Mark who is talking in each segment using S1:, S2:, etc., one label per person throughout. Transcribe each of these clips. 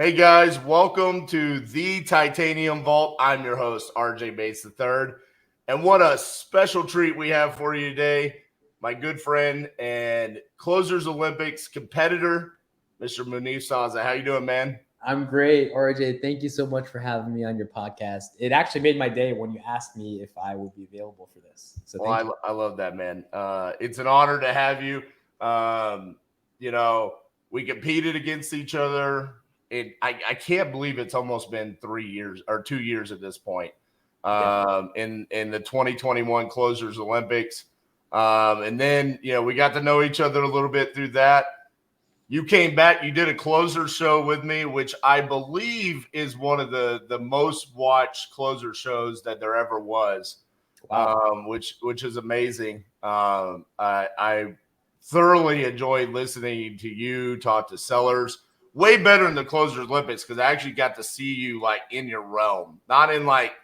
S1: Hey guys, welcome to the Titanium Vault. I'm your host, RJ Bates III. And what a special treat we have for you today. My good friend and Closers Olympics competitor, Mr. Munif Saza. How you doing, man?
S2: I'm great, RJ. Thank you so much for having me on your podcast. It actually made my day when you asked me if I would be available for this. So
S1: Well,
S2: thank you.
S1: I love that, man. It's an honor to have you. Um, you know, we competed against each other. I can't believe it's almost been 3 years or 2 years at this point.
S2: Yeah.
S1: In the 2021 Closers Olympics, and then we got to know each other a little bit through that. You came back. You did a closer show with me, which I believe is one of the most watched closer shows that there ever was.
S2: Wow.
S1: Which is amazing. I thoroughly enjoyed listening to you talk to sellers. Way better than the Closers Olympics because I actually got to see you like in your realm, not in like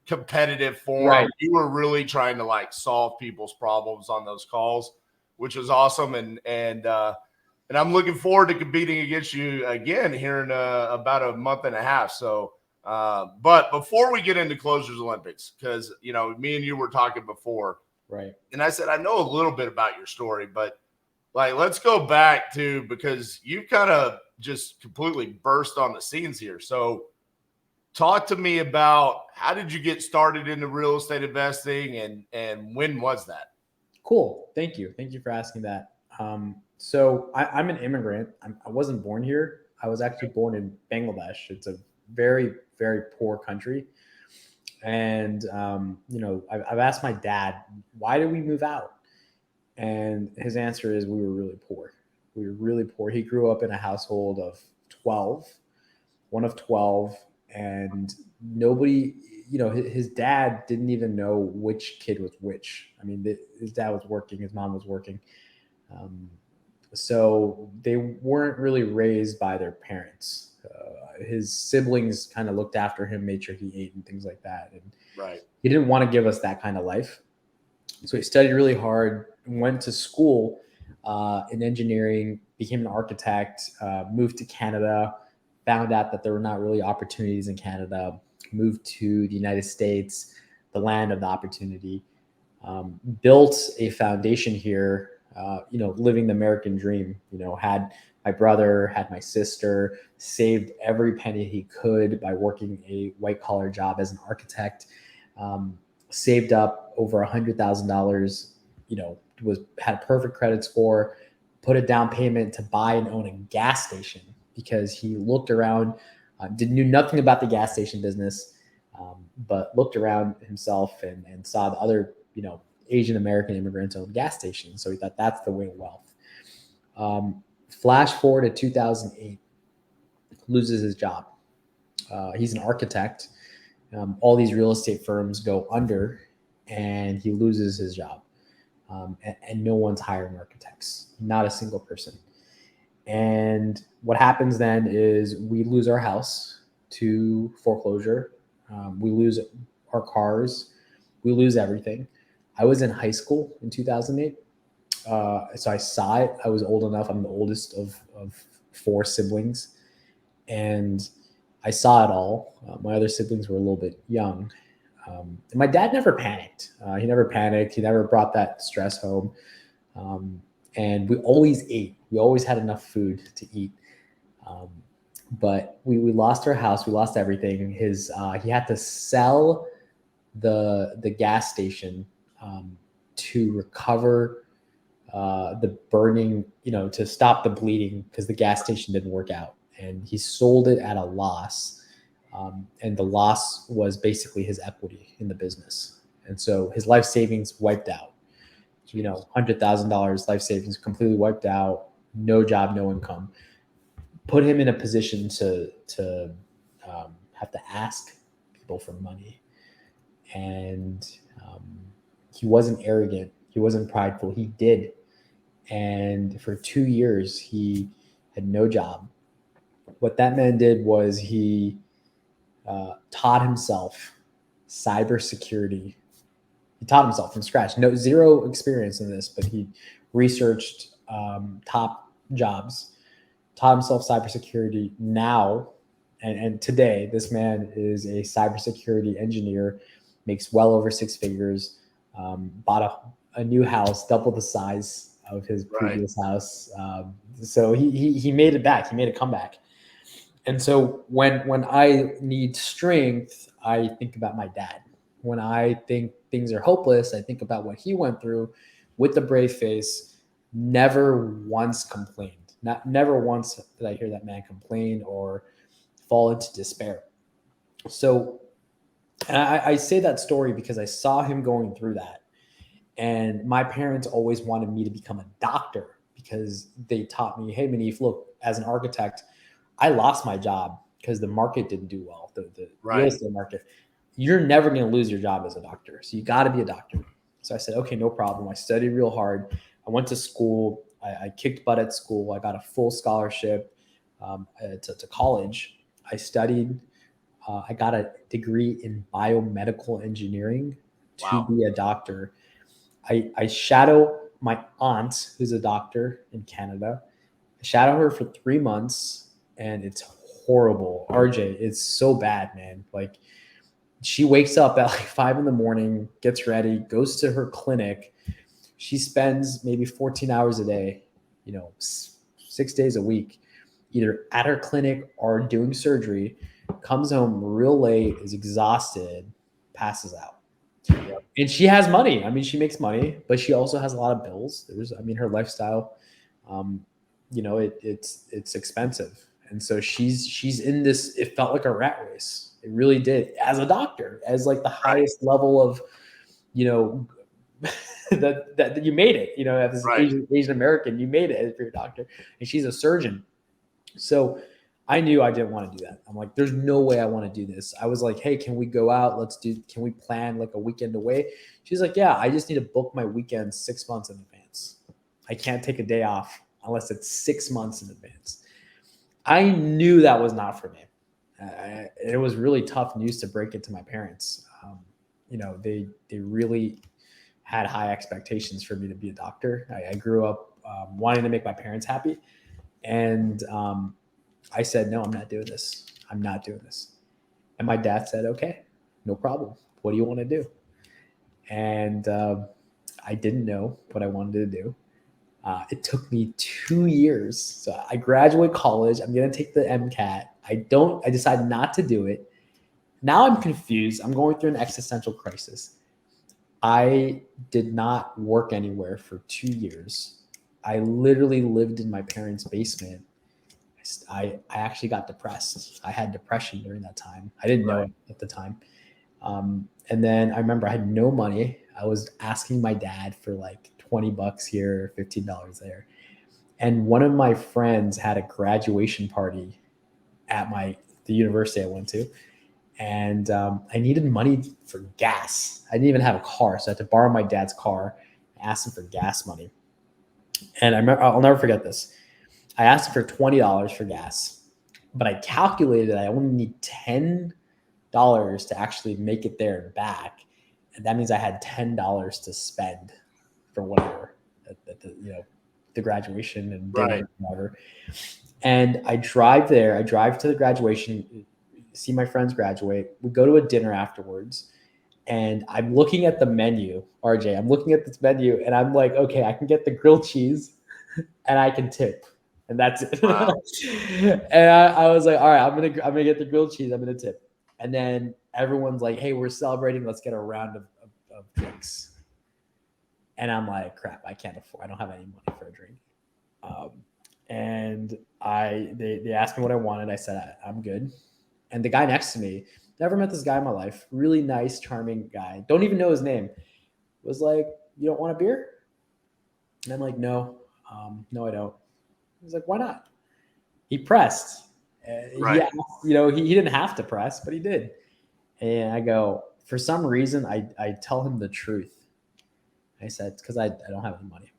S1: competitive form.
S2: Right.
S1: You were really trying to like solve people's problems on those calls, which was awesome. And I'm looking forward to competing against you again here in about a month and a half. So. But before we get into Closers Olympics, because me and you were talking before,
S2: Right.
S1: and I said I know a little bit about your story, but like let's go back to because you kind of just completely burst on the scenes here. So talk to me about how did you get started into real estate investing and when was that?
S2: Cool. Thank you. Thank you for asking that. I'm an immigrant. I wasn't born here. I was actually born in Bangladesh. It's a very, very poor country. And, I've asked my dad, why did we move out? And his answer is we were really poor. We were really poor. He grew up in a household of 12, one of 12, and nobody, his dad didn't even know which kid was which. I mean, his dad was working, his mom was working. Um, so they weren't really raised by their parents. His siblings kind of looked after him, made sure he ate and things like that. And
S1: Right.
S2: he didn't want to give us that kind of life. So he studied really hard, went to school in engineering, became an architect, moved to Canada, found out that there were not really opportunities in Canada, moved to the United States, the land of the opportunity, built a foundation here, living the American dream, had my brother, had my sister, saved every penny he could by working a white collar job as an architect, saved up over $100,000, had a perfect credit score, put a down payment to buy and own a gas station because he looked around, knew nothing about the gas station business, but looked around himself and saw the other, Asian American immigrants own gas stations. So he thought that's the way of wealth. Flash forward to 2008, loses his job. He's an architect. All these real estate firms go under, and he loses his job. And no one's hiring architects, not a single person. And what happens then is we lose our house to foreclosure. We lose our cars. We lose everything. I was in high school in 2008. So I saw it. I was old enough. I'm the oldest of four siblings. And I saw it all. My other siblings were a little bit young. And my dad never panicked. He never panicked. He never brought that stress home. And we always ate. We always had enough food to eat. Um, but we lost our house. We lost everything. He had to sell the gas station to recover the burning, to stop the bleeding because the gas station didn't work out. And he sold it at a loss. And the loss was basically his equity in the business. And so his life savings wiped out. $100,000 life savings completely wiped out, no job, no income. Put him in a position to have to ask people for money. And he wasn't arrogant. He wasn't prideful. He did. And for 2 years, he had no job. What that man did was he taught himself cybersecurity. He taught himself from scratch. No, zero experience in this, but he researched top jobs, taught himself cybersecurity. Now And today, this man is a cybersecurity engineer, makes well over six figures, bought a new house, double the size of his previous house. So he made it back. He made a comeback. And so when I need strength, I think about my dad. When I think things are hopeless, I think about what he went through with the brave face, never once complained. Never once did I hear that man complain or fall into despair. So I say that story because I saw him going through that. And my parents always wanted me to become a doctor because they taught me, hey, Munif, look, as an architect, I lost my job because the market didn't do well, the real estate market. You're never going to lose your job as a doctor. So you got to be a doctor. So I said, okay, no problem. I studied real hard. I went to school. I kicked butt at school. I got a full scholarship to college. I studied. I got a degree in biomedical engineering to be a doctor. I shadow my aunt, who's a doctor in Canada. I shadow her for 3 months, and it's horrible. RJ, it's so bad, man. Like, she wakes up at like 5 a.m, gets ready, goes to her clinic. She spends maybe 14 hours a day, 6 days a week, either at her clinic or doing surgery, comes home real late, is exhausted, passes out. And she has money. I mean, she makes money, but she also has a lot of bills. Her lifestyle, it's expensive. And so she's in this, it felt like a rat race. It really did, as a doctor, as like the highest level of, that you made it, as Asian American, you made it for your doctor, and she's a surgeon. So I knew I didn't want to do that. I'm like, there's no way I want to do this. I was like, hey, can we go out? Can we plan like a weekend away? She's like, yeah, I just need to book my weekend 6 months in advance. I can't take a day off unless it's 6 months in advance. I knew that was not for me. It was really tough news to break it to my parents. They really had high expectations for me to be a doctor. I grew up wanting to make my parents happy. And I said, no, I'm not doing this. I'm not doing this. And my dad said, okay, no problem. What do you want to do? And I didn't know what I wanted to do. It took me 2 years. So I graduate college. I'm going to take the MCAT. I decided not to do it. Now I'm confused. I'm going through an existential crisis. I did not work anywhere for 2 years. I literally lived in my parents' basement. I actually got depressed. I had depression during that time. I didn't know it at the time. And then I remember I had no money. I was asking my dad for like $20 here, $15 there. And one of my friends had a graduation party at the university I went to. And I needed money for gas. I didn't even have a car. So I had to borrow my dad's car. I asked him for gas money. And I'll never forget this. I asked him for $20 for gas, but I calculated I only need $10 to actually make it there and back. And that means I had $10 to spend for whatever, the graduation and dinner and whatever. And I drive there. I drive to the graduation, see my friends graduate. We go to a dinner afterwards. And I'm looking at the menu, RJ. I'm looking at this menu, and I'm like, okay, I can get the grilled cheese, and I can tip, and that's it. Wow. And I was like, all right, I'm gonna get the grilled cheese. I'm gonna tip, and then everyone's like, hey, we're celebrating. Let's get a round of drinks. And I'm like, crap, I can't afford. I don't have any money for a drink. And they asked me what I wanted. I said I'm good. And the guy next to me, never met this guy in my life. Really nice, charming guy. Don't even know his name. Was like, you don't want a beer? And I'm like, no, I don't. He's like, why not? He pressed. He asked, he didn't have to press, but he did. And I go, for some reason, I tell him the truth. I said, it's because I don't have any money.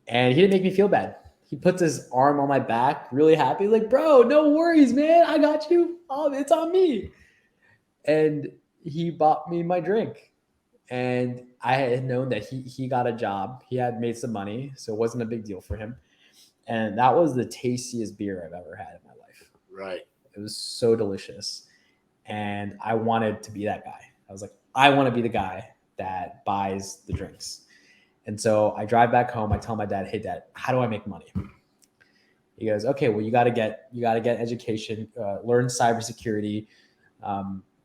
S2: And he didn't make me feel bad. He puts his arm on my back, really happy, like, bro, no worries, man. I got you. Oh, it's on me. And he bought me my drink. And I had known that he got a job. He had made some money, so it wasn't a big deal for him. And that was the tastiest beer I've ever had in my life.
S1: Right.
S2: It was so delicious. And I wanted to be that guy. I was like, I want to be the guy that buys the drinks. And so I drive back home. I tell my dad, hey, Dad, how do I make money? He goes, okay, well, you got to get education, learn cybersecurity,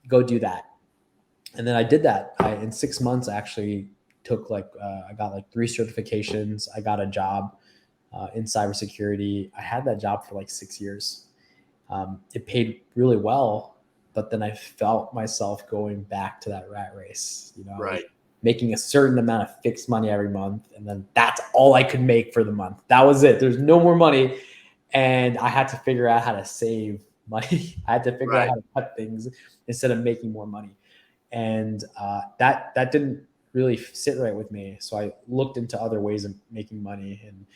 S2: go do that. And then I did that. In 6 months, I actually took I got like 3 certifications. I got a job in cybersecurity. I had that job for like 6 years. It paid really well, but then I felt myself going back to that rat race,
S1: Right.
S2: Making a certain amount of fixed money every month. And then that's all I could make for the month. That was it. There's no more money. And I had to figure out how to save money. I had to figure out how to cut things instead of making more money. And that didn't really sit right with me. So I looked into other ways of making money, and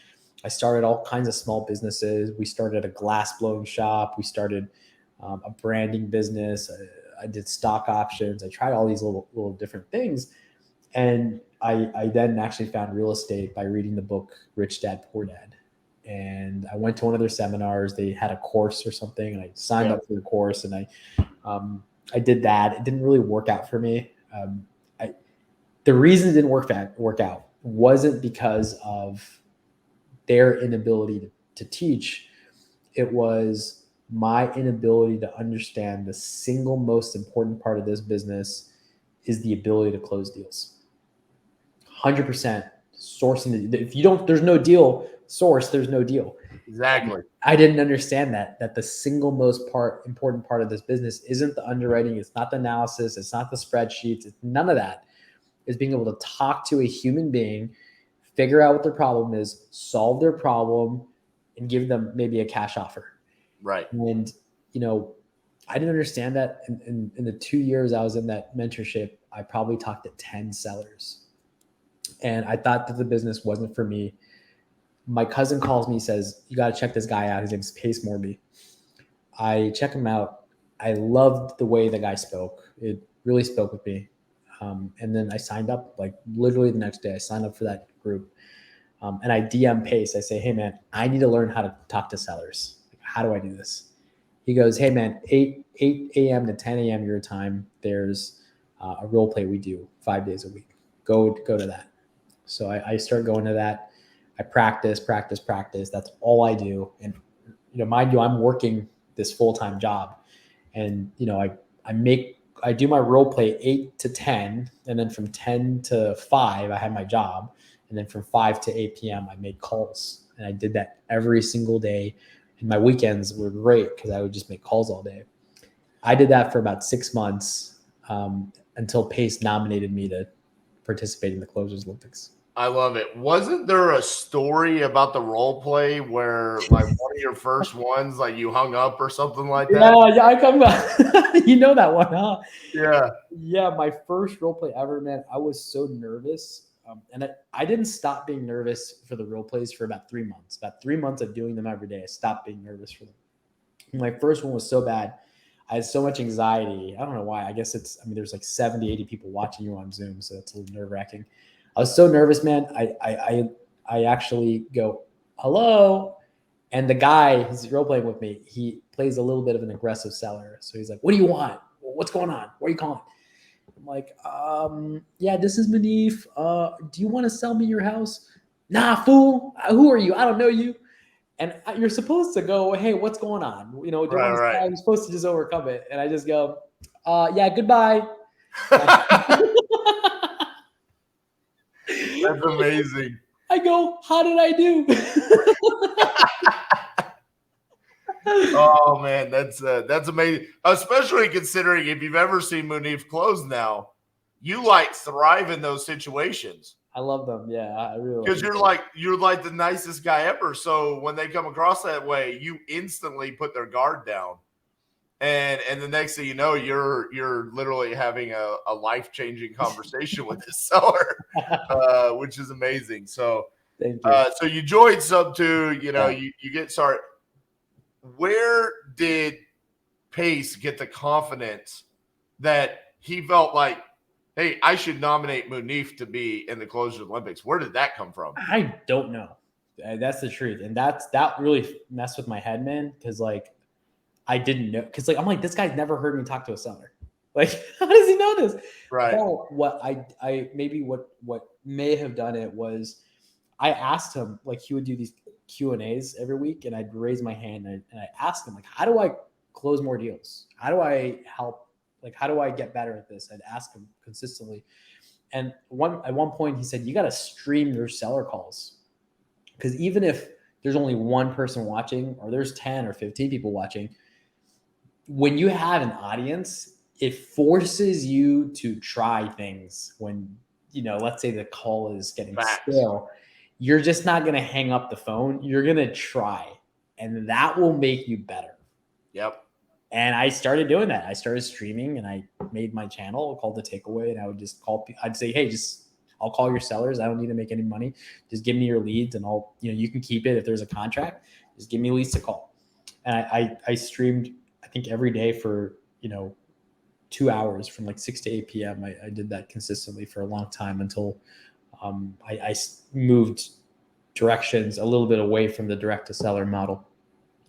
S2: I started all kinds of small businesses. We started a glass blowing shop. We started a branding business. I did stock options. I tried all these little different things. And I then actually found real estate by reading the book Rich Dad Poor Dad. And I went to one of their seminars. They had a course or something, and I signed up for the course, and I did that. It didn't really work out for me. The reason it didn't work out wasn't because of their inability to teach. It was my inability to understand the single most important part of this business is the ability to close deals. 100% sourcing. If you don't, there's no deal source, there's no deal.
S1: Exactly.
S2: I didn't understand that the single most important part of this business isn't the underwriting. It's not the analysis. It's not the spreadsheets. It's none of that. It's being able to talk to a human being, figure out what their problem is, solve their problem, and give them maybe a cash offer.
S1: Right.
S2: And, I didn't understand that. In the 2 years I was in that mentorship, I probably talked to 10 sellers. And I thought that the business wasn't for me. My cousin calls me, says, you got to check this guy out. His name's Pace Morby. I check him out. I loved the way the guy spoke. It really spoke with me. And then I signed up, like literally the next day. I signed up for that group. And I DM Pace. I say, hey, man, I need to learn how to talk to sellers. How do I do this? He goes, hey, man, 8 a.m. to 10 a.m. your time, there's a role play we do 5 days a week. Go to that. So I start going to that. I practice. That's all I do. And, mind you, I'm working this full-time job. And, I do my role play 8 to 10. And then from 10 to 5, I had my job. And then from 5 to 8 p.m., I made calls. And I did that every single day. And my weekends were great because I would just make calls all day. I did that for about 6 months until Pace nominated me to participate in the Closers Olympics.
S1: I love it. Wasn't there a story about the role play where like one of your first ones, like you hung up or something like that?
S2: Yeah, I come back. You know that one, huh?
S1: Yeah.
S2: Yeah, my first role play ever, man. I was so nervous. And I didn't stop being nervous for the role plays for about 3 months. About 3 months of doing them every day, I stopped being nervous for them. My first one was so bad. I had so much anxiety. I don't know why. I guess there's like 70, 80 people watching you on Zoom, so it's a little nerve-wracking. I was so nervous, man. I actually go, hello. And the guy who's role playing with me, he plays a little bit of an aggressive seller. So he's like, what do you want? What's going on? What are you calling? I'm like, yeah, this is Munif. Do you want to sell me your house? Nah, fool. Who are you? I don't know you. And you're supposed to go, hey, what's going on? Do you want to sell? You're supposed to just overcome it. And I just go, yeah, goodbye.
S1: That's amazing.
S2: I go, how did I do?
S1: Oh man, that's amazing. Especially considering if you've ever seen Munif close now, you like thrive in those situations.
S2: I love them. Yeah, I really
S1: because you're like the nicest guy ever. So when they come across that way, you instantly put their guard down. And the next thing you know, you're literally having a life-changing conversation with the seller, which is amazing. So
S2: thank you.
S1: So you joined Sub2, you get started. Where did Pace get the confidence that he felt like, hey, I should nominate Munif to be in the Closers Olympics? Where did that come from?
S2: I don't know. That's the truth. And that really messed with my head, man. Because I didn't know, because like I'm like, this guy's never heard me talk to a seller. Like, how does he know this?
S1: Right.
S2: Well, what I maybe what may have done it was I asked him, like he would do these Q&As every week, and I'd raise my hand and I asked him, like, how do I close more deals? How do I help? Like, how do I get better at this? I'd ask him consistently. And at one point he said, you got to stream your seller calls. Because even if there's only one person watching, or there's 10 or 15 people watching, when you have an audience, it forces you to try things when, let's say the call is getting stale. You're just not going to hang up the phone. You're going to try, and that will make you better.
S1: Yep.
S2: And I started doing that. I started streaming, and I made my channel called The Takeaway, and I would just I'd say, hey, I'll call your sellers. I don't need to make any money. Just give me your leads, and you can keep it if there's a contract. Just give me leads to call. And I streamed, I think, every day for 2 hours from like 6 to 8 p.m. I did that consistently for a long time until I moved directions a little bit away from the direct to seller model.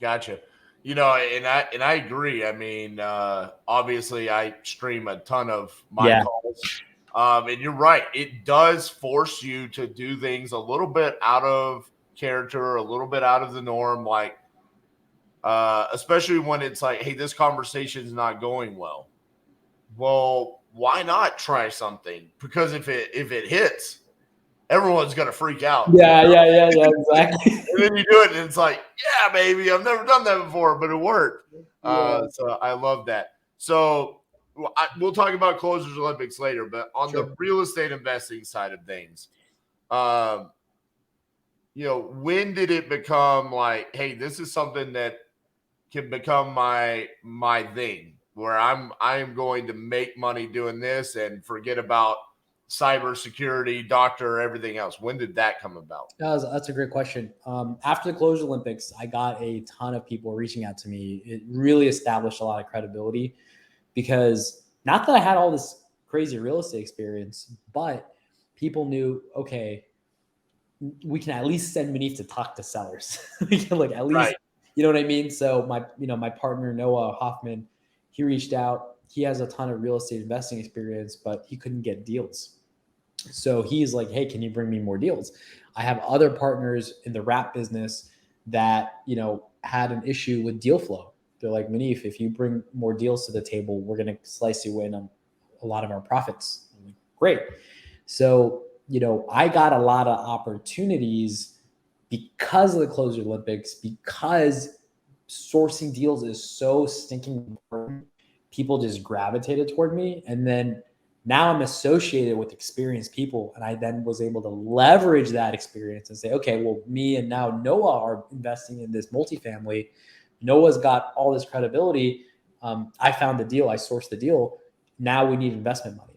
S1: Gotcha. And I agree. I mean, obviously I stream a ton of my calls. And you're right. It does force you to do things a little bit out of character, a little bit out of the norm. Like, especially when it's like, hey, this conversation is not going well. Well, why not try something? Because if it hits, everyone's gonna freak out.
S2: Yeah, exactly.
S1: And then you do it, and it's like, yeah, baby, I've never done that before, but it worked.
S2: Yeah.
S1: So I love that. So we'll talk about Closers Olympics later, but on the real estate investing side of things, when did it become like, hey, this is something that can become my thing, where I am going to make money doing this and forget about cybersecurity, doctor, everything else? When did that come about?
S2: That's a great question. After the Closure Olympics, I got a ton of people reaching out to me. It really established a lot of credibility, because not that I had all this crazy real estate experience, but people knew, okay, we can at least send Munif to talk to sellers. We can at least, right. You know what I mean? So my partner, Noah Hoffman, he reached out. He has a ton of real estate investing experience, but he couldn't get deals. So he's like, hey, can you bring me more deals? I have other partners in the wrap business that, had an issue with deal flow. They're like, Munif, if you bring more deals to the table, we're going to slice you in on a lot of our profits. I'm like, great. So, I got a lot of opportunities because of the Closure Olympics, because sourcing deals is so stinking important. People just gravitated toward me. And then now I'm associated with experienced people, and I then was able to leverage that experience and say, okay, well, me and now Noah are investing in this multifamily. Noah's got all this credibility. I found the deal. I sourced the deal. Now we need investment money.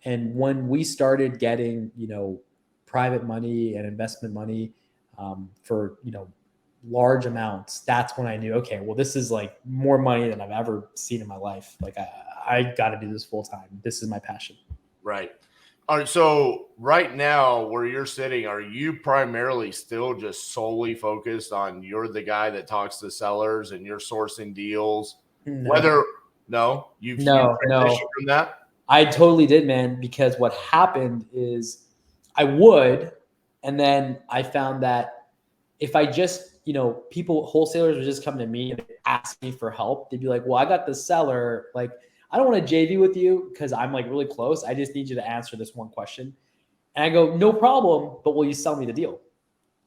S2: And when we started getting, private money and investment money for, large amounts, that's when I knew, okay, well, this is like more money than I've ever seen in my life. Like I got to do this full time. This is my passion.
S1: Right. All right. So right now where you're sitting, are you primarily still just solely focused on, you're the guy that talks to sellers and you're sourcing deals? No. You've transitioned from that?
S2: I totally did, man, because what happened is I would, and then I found that if I just, wholesalers would just come to me and ask me for help. They'd be like, well, I got the seller. Like, I don't want to JV with you because I'm like really close. I just need you to answer this one question. And I go, no problem, but will you sell me the deal?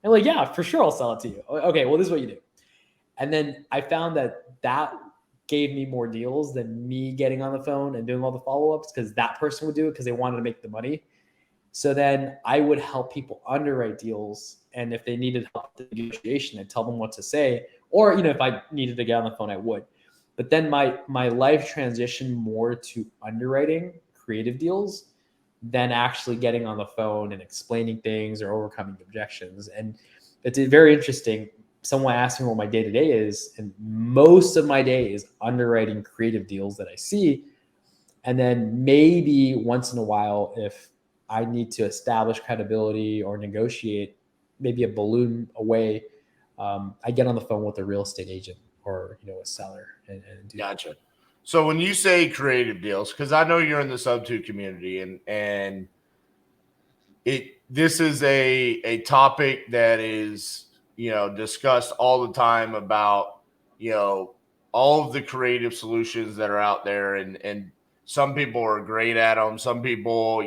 S2: And like, yeah, for sure, I'll sell it to you. Okay, well, this is what you do. And then I found that gave me more deals than me getting on the phone and doing all the follow-ups, because that person would do it because they wanted to make the money. So then I would help people underwrite deals. And if they needed help with the negotiation, I'd tell them what to say. Or, if I needed to get on the phone, I would. But then my life transitioned more to underwriting creative deals than actually getting on the phone and explaining things or overcoming objections. And it's very interesting. Someone asked me what my day-to-day is, and most of my day is underwriting creative deals that I see. And then maybe once in a while, if I need to establish credibility or negotiate maybe a balloon away, I get on the phone with a real estate agent or a seller and do
S1: Gotcha. So when you say creative deals, because I know you're in the sub two community, and this is a topic that is discussed all the time about all of the creative solutions that are out there, and some people are great at them. Some people,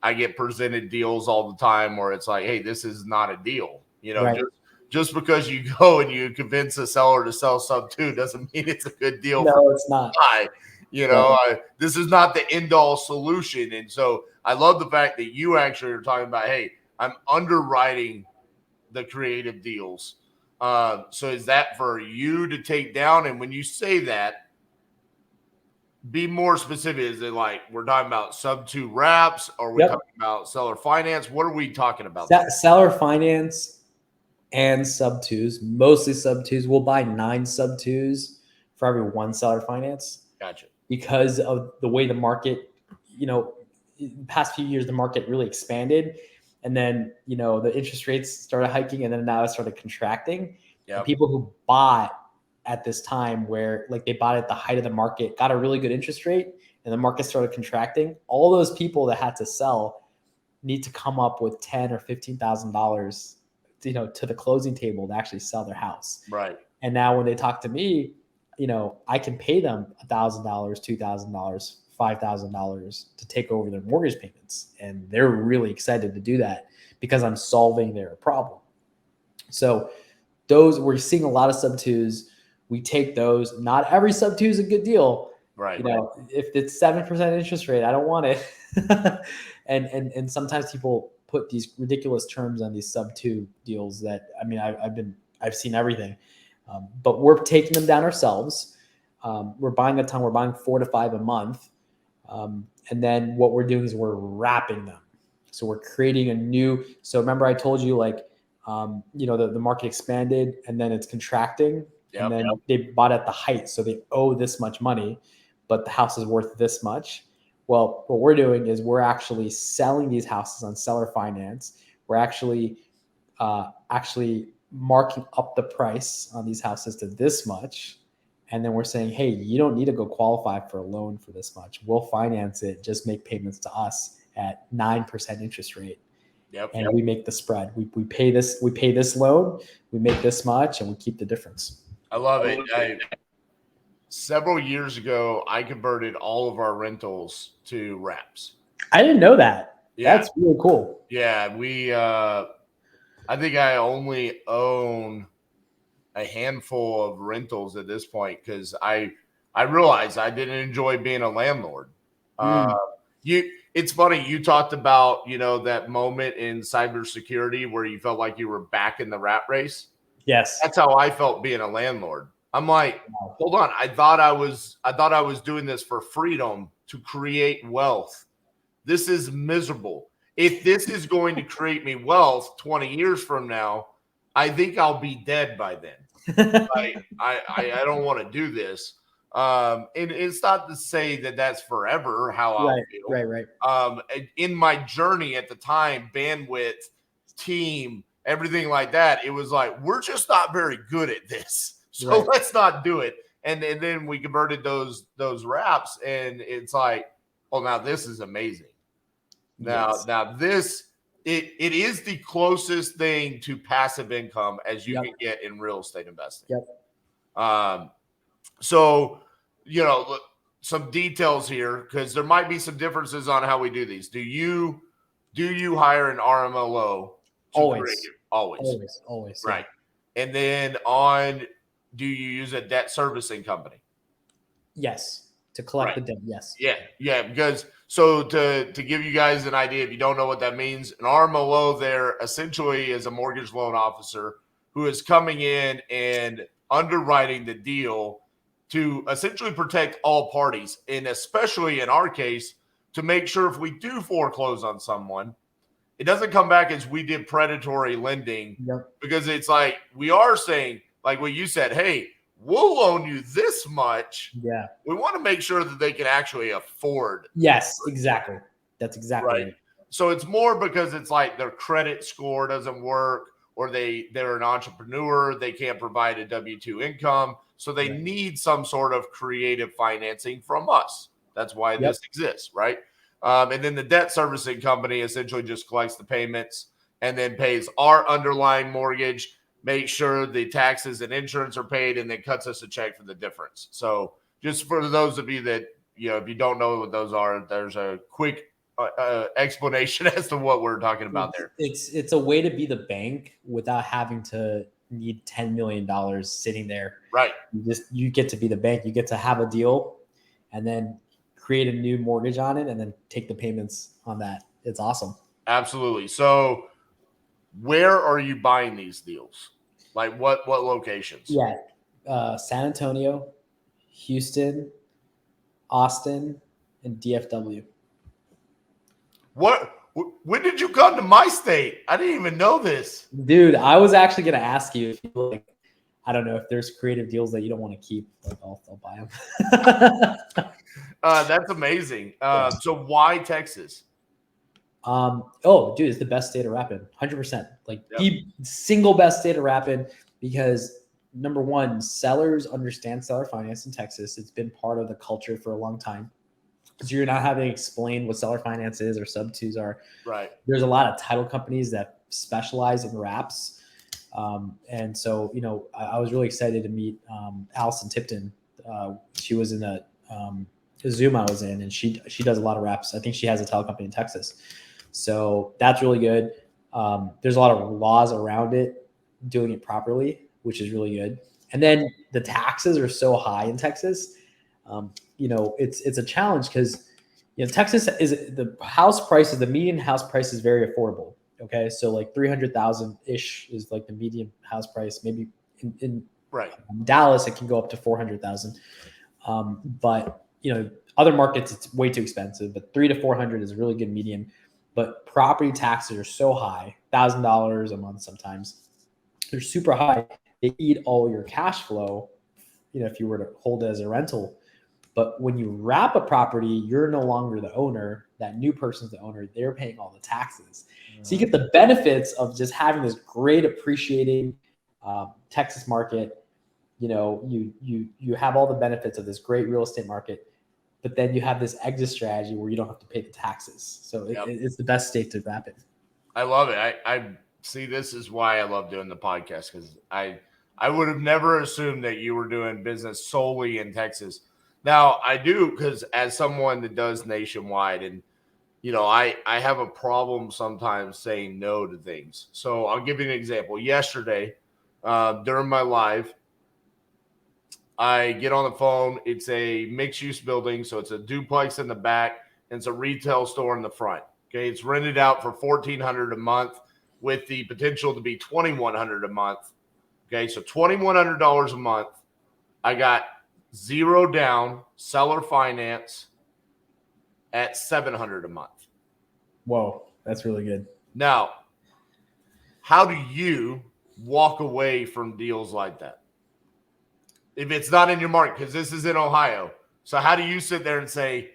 S1: I get presented deals all the time where it's like, hey, this is not a deal.
S2: Right.
S1: Just because you go and you convince a seller to sell sub two doesn't mean it's a good deal.
S2: No, it's not.
S1: Buy. This is not the end all solution. And so I love the fact that you actually are talking about, hey, I'm underwriting the creative deals. So is that for you to take down? And when you say that, be more specific. Is it like we're talking about sub two wraps? Or are we talking about seller finance? What are we talking about?
S2: Seller finance and sub twos, mostly sub twos. We'll buy 9 sub twos for every 1 seller finance.
S1: Gotcha.
S2: Because of the way the market, in the past few years, the market really expanded. And then, the interest rates started hiking, and then now it started contracting. Yep. People who bought at this time where they bought at the height of the market, got a really good interest rate, and the market started contracting. All those people that had to sell need to come up with $10,000 or $15,000, to the closing table to actually sell their house.
S1: Right.
S2: And now when they talk to me, I can pay them $1,000, $2,000, $5,000 to take over their mortgage payments. And they're really excited to do that because I'm solving their problem. So we're seeing a lot of sub twos. We take those. Not every sub two is a good deal.
S1: Right.
S2: If it's 7% interest rate, I don't want it. and sometimes people put these ridiculous terms on these sub two deals that, I've seen everything. But we're taking them down ourselves. We're buying a ton. We're buying 4 to 5 a month. And then what we're doing is we're wrapping them. So we're creating a new. So remember I told you the market expanded and then it's contracting. And then they bought at the height. So they owe this much money, but the house is worth this much. Well, what we're doing is we're actually selling these houses on seller finance. We're actually marking up the price on these houses to this much. And then we're saying, hey, you don't need to go qualify for a loan for this much. We'll finance it. Just make payments to us at 9% interest rate. And we make the spread. We pay this loan, we make this much, and we keep the difference.
S1: I love it. Several years ago, I converted all of our rentals to wraps.
S2: I didn't know that. Yeah. That's really cool.
S1: Yeah, I think I only own a handful of rentals at this point because I realized I didn't enjoy being a landlord. It's funny, you talked about, that moment in cybersecurity where you felt like you were back in the rat race.
S2: Yes.
S1: That's how I felt being a landlord. I'm like, hold on. I thought I was doing this for freedom to create wealth. This is miserable. If this is going to create me wealth 20 years from now, I think I'll be dead by then. I don't want to do this. And it's not to say that that's forever how I feel.
S2: Right.
S1: In my journey at the time, bandwidth, team, everything like that, it was like, we're just not very good at this. So let's not do it. And then we converted those wraps, and it's like, oh, now this is amazing. Now this it is the closest thing to passive income as you can get in real estate investing. So look, some details here because there might be some differences on how we do these. Do you hire an RMLO?
S2: Always.
S1: Right. And then do you use a debt servicing company?
S2: Yes. To collect the debt. Yes.
S1: Yeah. Because so to give you guys an idea, if you don't know what that means, an RMLO there essentially is a mortgage loan officer who is coming in and underwriting the deal to essentially protect all parties. And especially in our case, to make sure if we do foreclose on someone, it doesn't come back as we did predatory lending because it's like we are saying, like what you said, hey, we'll loan you this much.
S2: Yeah.
S1: We want to make sure that they can actually afford.
S2: Yes, exactly. That's exactly right.
S1: So it's more because it's like their credit score doesn't work or they're an entrepreneur, they can't provide a W-2 income, so they need some sort of creative financing from us. That's why this exists, right? And then the debt servicing company essentially just collects the payments and then pays our underlying mortgage, make sure the taxes and insurance are paid, and then cuts us a check for the difference. So just for those of you that, if you don't know what those are, there's a quick explanation as to what we're talking about there.
S2: It's a way to be the bank without having to need $10 million sitting there.
S1: Right.
S2: You get to be the bank. You get to have a deal and then create a new mortgage on it and then take the payments on that. It's awesome.
S1: Absolutely. So where are you buying these deals? Like what locations?
S2: Yeah. San Antonio, Houston, Austin, and DFW.
S1: When did you come to my state? I didn't even know this.
S2: Dude, I was actually going to ask you if you like, I don't know if there's creative deals that you don't want to keep. Like I'll buy them.
S1: That's amazing. So why Texas?
S2: Oh, dude, it's the best state to rap in. 100%. Like the single best state to rap in because number one, sellers understand seller finance in Texas. It's been part of the culture for a long time. Because you're not having to explain what seller finance is or sub-twos are.
S1: Right.
S2: There's a lot of title companies that specialize in wraps. And so, I was really excited to meet Allison Tipton. She was in a Zoom I was in, and she does a lot of wraps. I think she has a title company in Texas. So that's really good. There's a lot of laws around it, doing it properly, which is really good. And then the taxes are so high in Texas. It's a challenge because, Texas is the house prices, the median house price is very affordable. Okay. So like 300,000 ish is like the median house price. Maybe in Dallas, it can go up to 400,000. But other markets, it's way too expensive, but 300 to 400 is a really good median. But property taxes are so high, $1,000 a month. Sometimes they're super high. They eat all your cash flow. If you were to hold it as a rental. But when you wrap a property, you're no longer the owner. That new person's the owner. They're paying all the taxes. So you get the benefits of just having this great appreciating Texas market. You have all the benefits of this great real estate market, but then you have this exit strategy where you don't have to pay the taxes. So it's the best state to wrap it.
S1: I love it. I see. This is why I love doing the podcast because I would have never assumed that you were doing business solely in Texas. Now I do because as someone that does nationwide and, I have a problem sometimes saying no to things. So I'll give you an example. Yesterday, during my live, I get on the phone. It's a mixed use building. So it's a duplex in the back and it's a retail store in the front. Okay. It's rented out for $1,400 a month with the potential to be $2,100 a month. Okay, so $2,100 a month. I got zero down, seller finance at $700 a month.
S2: Whoa, that's really good.
S1: Now, how do you walk away from deals like that? If it's not in your market, because this is in Ohio. So how do you sit there and say,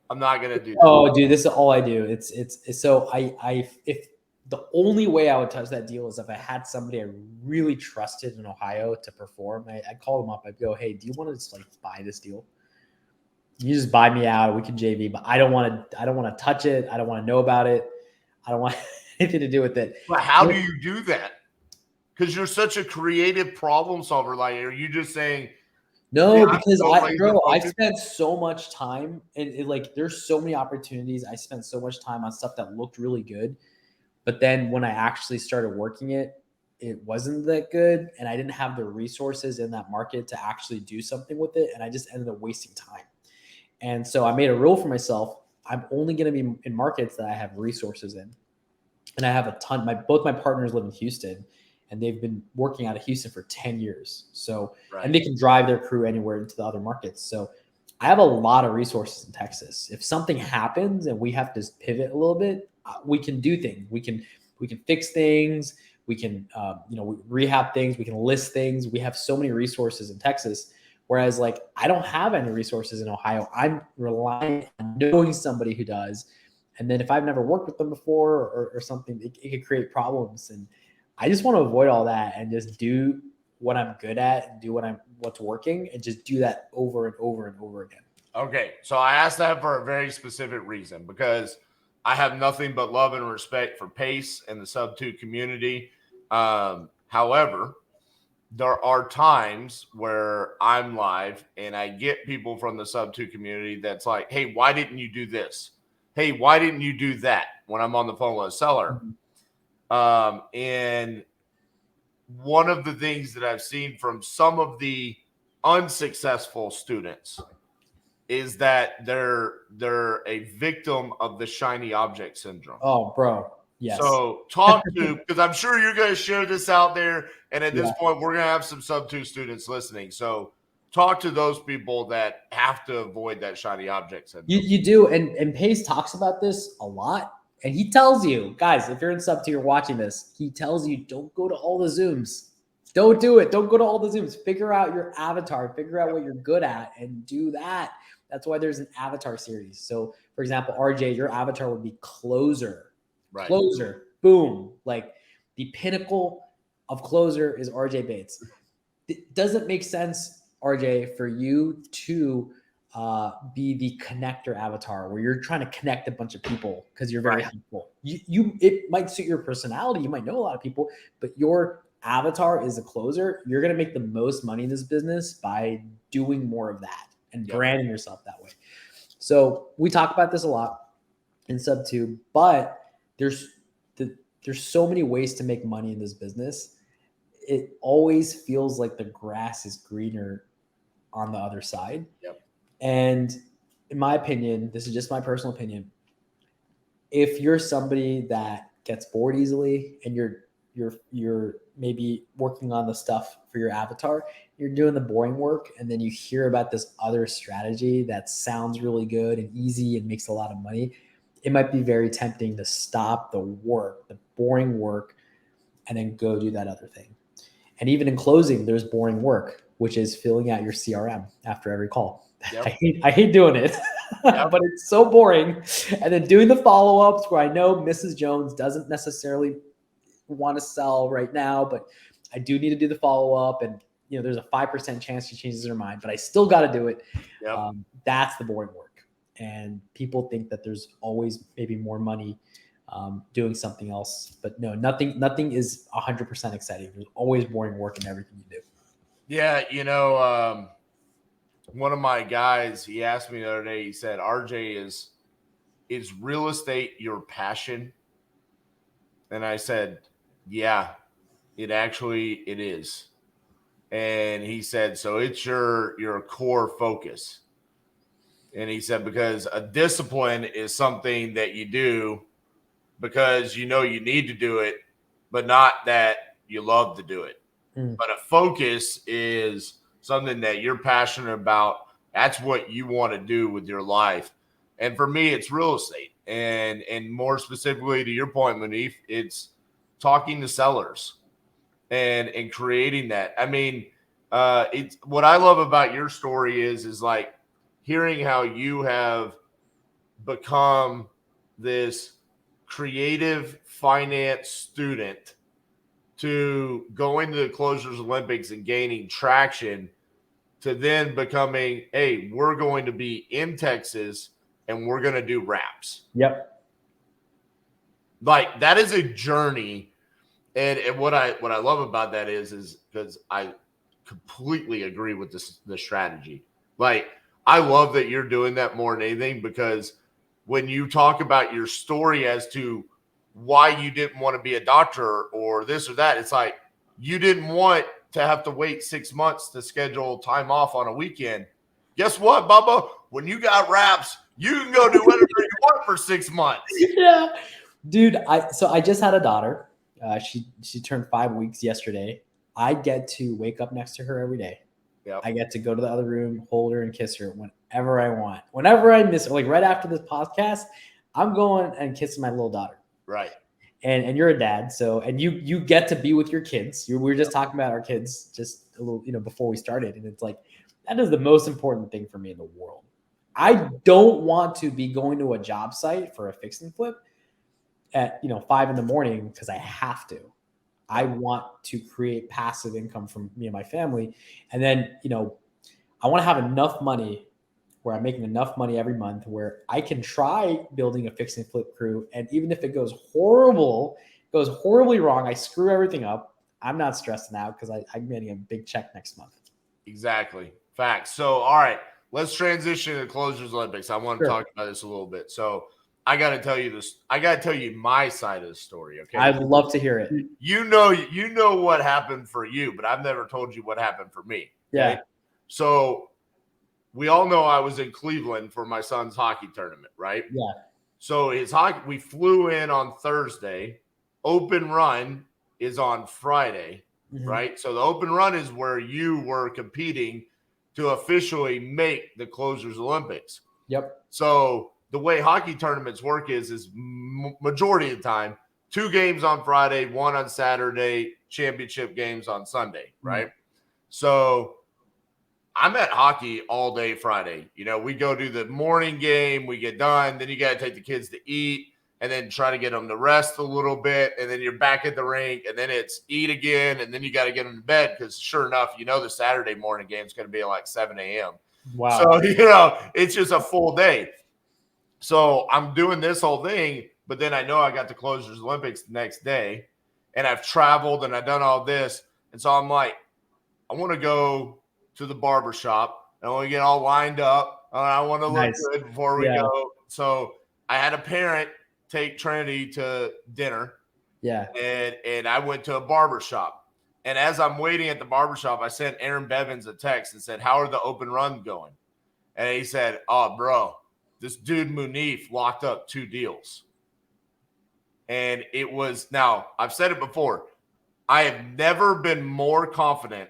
S1: I'm not going to do that?
S2: Oh, dude, this is all I do. It's so if the only way I would touch that deal is if I had somebody I really trusted in Ohio to perform. I'd call them up. I'd go, hey, do you want to just buy this deal? You just buy me out. We can JV, but I don't want to touch it. I don't want to know about it. I don't want anything to do with it.
S1: But how do you do that? Because you're such a creative problem solver. Are you just saying?
S2: No, because I spent so much time and there's so many opportunities. I spent so much time on stuff that looked really good. But then when I actually started working it, it wasn't that good. And I didn't have the resources in that market to actually do something with it. And I just ended up wasting time. And so I made a rule for myself. I'm only going to be in markets that I have resources in. And I have a ton. Both my partners live in Houston and they've been working out of Houston for 10 years. So, and they can drive their crew anywhere into the other markets. So I have a lot of resources in Texas. If something happens and we have to pivot a little bit, we can do things. We can fix things. We can, rehab things. We can list things. We have so many resources in Texas. Whereas I don't have any resources in Ohio. I'm relying on knowing somebody who does. And then if I've never worked with them before or something, it could create problems. And I just want to avoid all that and just do what I'm good at and do what's working and just do that over and over and over again.
S1: Okay, so I asked that for a very specific reason because I have nothing but love and respect for Pace and the Sub 2 community. However, there are times where I'm live and I get people from the Sub 2 community that's like, hey, why didn't you do this? Hey, why didn't you do that when I'm on the phone with a seller? And one of the things that I've seen from some of the unsuccessful students is that they're a victim of the shiny object syndrome.
S2: Oh, bro. Yes.
S1: So talk to, because I'm sure you're going to share this out there. And at this point, we're going to have some Sub 2 students listening. So talk to those people that have to avoid that shiny object syndrome.
S2: You do. And Pace talks about this a lot. And he tells you, guys, if you're in Sub 2, you're watching this, he tells you, don't go to all the Zooms. Don't do it. Don't go to all the Zooms. Figure out your avatar. Figure out what you're good at and do that. That's why there's an avatar series. So, for example, RJ, your avatar would be closer.
S1: Right.
S2: Closer. Boom. Like the pinnacle of closer is RJ Bates. It doesn't make sense, RJ, for you to be the connector avatar where you're trying to connect a bunch of people because you're very helpful. It might suit your personality. You might know a lot of people, but your avatar is a closer. You're going to make the most money in this business by doing more of that and branding yourself that way. So we talk about this a lot in Sub 2, but there's so many ways to make money in this business. It always feels like the grass is greener on the other side.
S1: Yep.
S2: And in my opinion, this is just my personal opinion, if you're somebody that gets bored easily and you're maybe working on the stuff for your avatar, you're doing the boring work, and then you hear about this other strategy that sounds really good and easy and makes a lot of money, it might be very tempting to stop the work, the boring work, and then go do that other thing. And even in closing, there's boring work, which is filling out your CRM after every call. Yep. I hate doing it, but it's so boring. And then doing the follow-ups where I know Mrs. Jones doesn't necessarily want to sell right now, but I do need to do the follow-up. And, there's a 5% chance she changes her mind, but I still got to do it. Yep. That's the boring work. And people think that there's always maybe more money doing something else, but no, nothing is 100% exciting. There's always boring work in everything you do.
S1: Yeah. One of my guys, he asked me the other day, he said, RJ, is real estate your passion? And I said, yeah, it is. And he said, so it's your core focus. And he said, because a discipline is something that you do because you need to do it, but not that you love to do it. But a focus is something that you're passionate about. That's what you want to do with your life. And for me, it's real estate. And more specifically to your point, Munif, it's talking to sellers and creating that. I mean, it's what I love about your story is like hearing how you have become this creative finance student to going to the Closers Olympics and gaining traction to then becoming, hey, we're going to be in Texas and we're going to do wraps.
S2: Yep.
S1: Like that is a journey. And what I love about that is because I completely agree with the strategy. Like I love that you're doing that more than anything, because when you talk about your story as to why you didn't want to be a doctor or this or that, it's like you didn't want to have to wait 6 months to schedule time off on a weekend. Guess what, Bubba? When you got wraps, you can go do whatever you want for 6 months.
S2: Yeah, dude. I just had a daughter. She turned 5 weeks yesterday. I get to wake up next to her every day. Yep. I get to go to the other room, hold her, and kiss her whenever I want. Whenever I miss her, like right after this podcast, I'm going and kissing my little daughter.
S1: Right.
S2: And you're a dad, so and you get to be with your kids. We were just talking about our kids just a little, before we started, and it's like that is the most important thing for me in the world. I don't want to be going to a job site for a fix and flip at 5 a.m. because I have to. I want to create passive income from me and my family. And then, I want to have enough money where I'm making enough money every month where I can try building a fix and flip crew. And even if it goes horribly wrong, I screw everything up, I'm not stressing out because I'm getting a big check next month.
S1: Exactly. Facts. So, all right, let's transition to the Closers Olympics. I want to talk about this a little bit. So I got to tell you this. I got to tell you my side of the story. Okay.
S2: I'd love to hear it.
S1: You know what happened for you, but I've never told you what happened for me. Okay?
S2: Yeah.
S1: So we all know I was in Cleveland for my son's hockey tournament, right?
S2: Yeah.
S1: So we flew in on Thursday. Open run is on Friday, right? So the open run is where you were competing to officially make the Closers Olympics.
S2: Yep.
S1: So the way hockey tournaments work is majority of the time, 2 games on Friday, 1 on Saturday, championship games on Sunday, right? So I'm at hockey all day Friday. We go do the morning game, we get done, then you got to take the kids to eat and then try to get them to rest a little bit. And then you're back at the rink and then it's eat again. And then you got to get them to bed because sure enough, the Saturday morning game is going to be at like 7 a.m.
S2: Wow.
S1: So, it's just a full day. So I'm doing this whole thing, but then I know I got the Closers Olympics the next day and I've traveled and I've done all this. And so I'm like, I want to go to the barber shop. I want to get all lined up. I want to look good before we go. So I had a parent take Trinity to dinner.
S2: Yeah.
S1: And I went to a barber shop. And as I'm waiting at the barber shop, I sent Aaron Bevins a text and said, how are the open runs going? And he said, oh, bro, this dude Munif locked up 2 deals. And it was, now I've said it before, I have never been more confident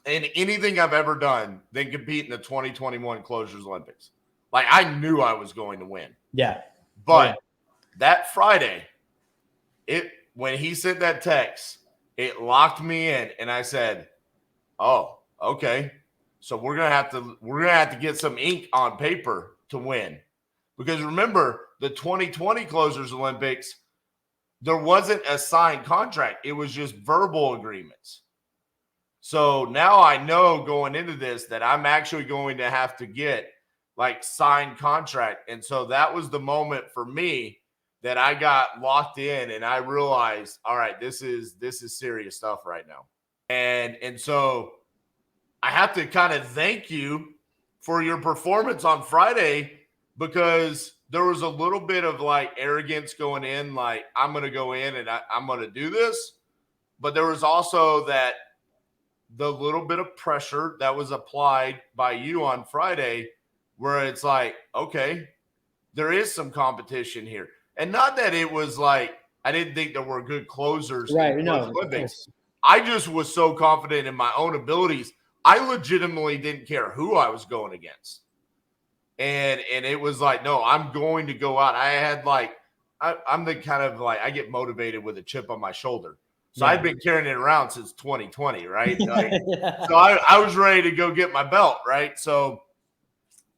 S1: in anything I've ever done than compete in the 2021 Closers Olympics. Like I knew I was going to win.
S2: Yeah.
S1: But that Friday, when he sent that text, it locked me in and I said, oh, okay. So we're gonna have to get some ink on paper to win. Because remember, the 2020 Closers Olympics, there wasn't a signed contract. It was just verbal agreements. So now I know going into this that I'm actually going to have to get like signed contract. And so that was the moment for me that I got locked in and I realized, all right, this is serious stuff right now. And so I have to kind of thank you for your performance on Friday because there was a little bit of like arrogance going in, like I'm going to go in and I'm going to do this. But there was also the little bit of pressure that was applied by you on Friday where it's like, okay, there is some competition here. And not that it was like, I didn't think there were good closers in the Olympics. I just was so confident in my own abilities. I legitimately didn't care who I was going against. And it was like, no, I'm going to go out. I had like, I'm the kind of like, I get motivated with a chip on my shoulder. So I've been carrying it around since 2020, right? Like, so I was ready to go get my belt, right? So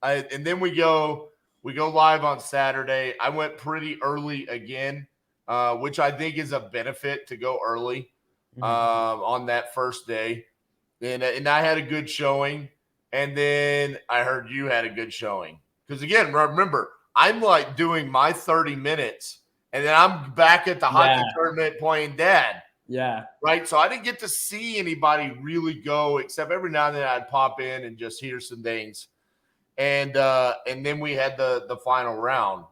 S1: and then we go live on Saturday. I went pretty early again, which I think is a benefit to go early on that first day. And I had a good showing. And then I heard you had a good showing. Because again, remember, I'm like doing my 30 minutes and then I'm back at the hockey tournament playing dad.
S2: Yeah.
S1: Right. So I didn't get to see anybody really go, except every now and then I'd pop in and just hear some things. And then we had the final round.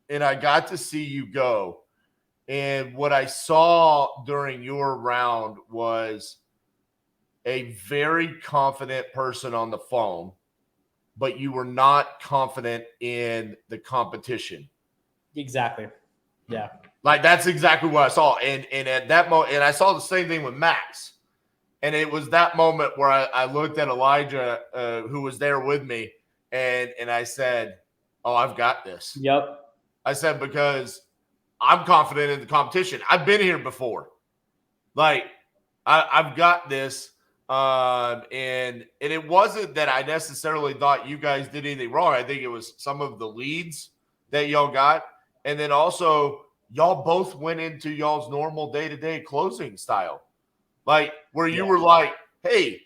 S1: And I got to see you go. And what I saw during your round was a very confident person on the phone, but you were not confident in the competition.
S2: Exactly. Yeah.
S1: Like that's exactly what I saw. And at that moment, and I saw the same thing with Max. And it was that moment where I looked at Elijah, who was there with me, and I said, oh, I've got this.
S2: Yep.
S1: I said, because I'm confident in the competition. I've been here before. Like, I've got this. And it wasn't that I necessarily thought you guys did anything wrong. I think it was some of the leads that y'all got. And then also y'all both went into y'all's normal day-to-day closing style. Like where you were like, hey,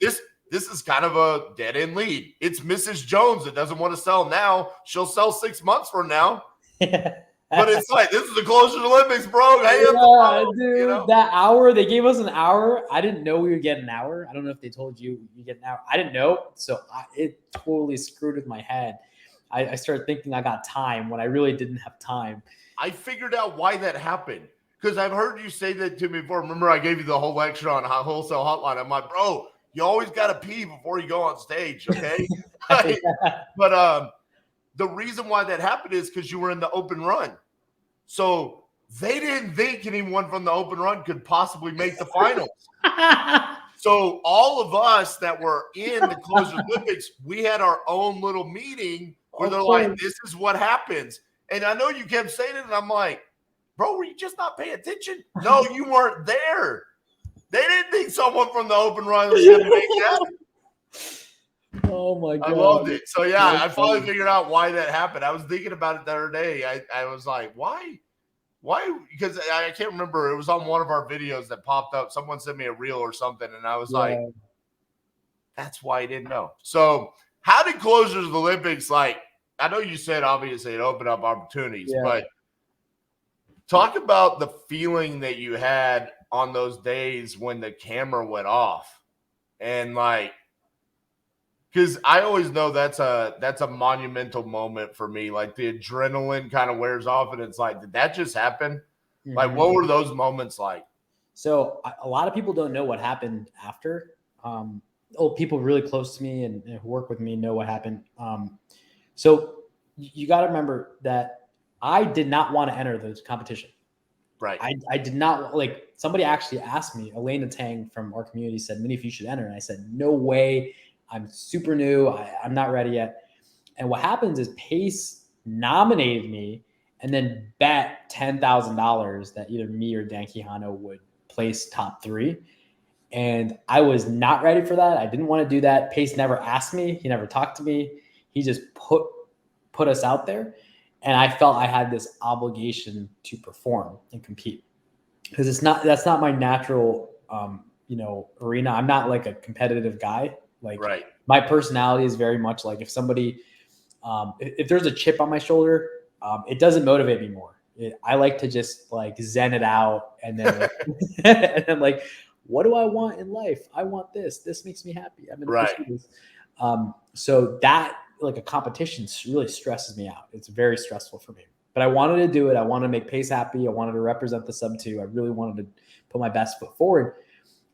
S1: this is kind of a dead-end lead. It's Mrs. Jones that doesn't want to sell now. She'll sell 6 months from now. But it's like, this is the Closers Olympics, bro. Hey,
S2: dude, that hour, they gave us an hour. I didn't know we would get an hour. I don't know if they told you get an hour. I didn't know. So it totally screwed with my head. I started thinking I got time when I really didn't have time.
S1: I figured out why that happened. Because I've heard you say that to me before. Remember, I gave you the whole lecture on wholesale hotline. I'm like, bro, you always got to pee before you go on stage, okay? But the reason why that happened is because you were in the open run. So they didn't think anyone from the open run could possibly make the finals. So all of us that were in the Closers Olympics, we had our own little meeting where they're like, this is what happens. And I know you kept saying it, and I'm like, bro, were you just not paying attention? No, you weren't there. They didn't think someone from the open run was going to make that.
S2: Oh my God.
S1: I loved it. So yeah, I finally figured out why that happened. I was thinking about it the other day. I was like, why? Because I can't remember. It was on one of our videos that popped up. Someone sent me a reel or something, and I was like, that's why I didn't know. So how did Closers of the Olympics, like, I know you said obviously it opened up opportunities, but talk about the feeling that you had on those days when the camera went off. And like, because I always know that's a monumental moment for me. Like the adrenaline kind of wears off, and it's like, did that just happen? Mm-hmm. Like, what were those moments like?
S2: So a lot of people don't know what happened after. People really close to me and who work with me know what happened. So you got to remember that I did not want to enter the competition.
S1: Right.
S2: I did not, like, somebody actually asked me, Elena Tang from our community said, Munif, you should enter. And I said, no way. I'm super new. I'm not ready yet. And what happens is Pace nominated me and then bet $10,000 that either me or Dan Quijano would place top 3. And I was not ready for that. I didn't want to do that. Pace never asked me. He never talked to me. He just put us out there. And I felt I had this obligation to perform and compete because that's not my natural, arena. I'm not like a competitive guy. Like my personality is very much like if somebody, if there's a chip on my shoulder, it doesn't motivate me more. I like to just like zen it out and then, and then like, what do I want in life? I want this. This makes me happy. I'm going to pursue this. So that like a competition really stresses me out. It's very stressful for me. But I wanted to do it. I wanted to make Pace happy. I wanted to represent the sub 2. I really wanted to put my best foot forward.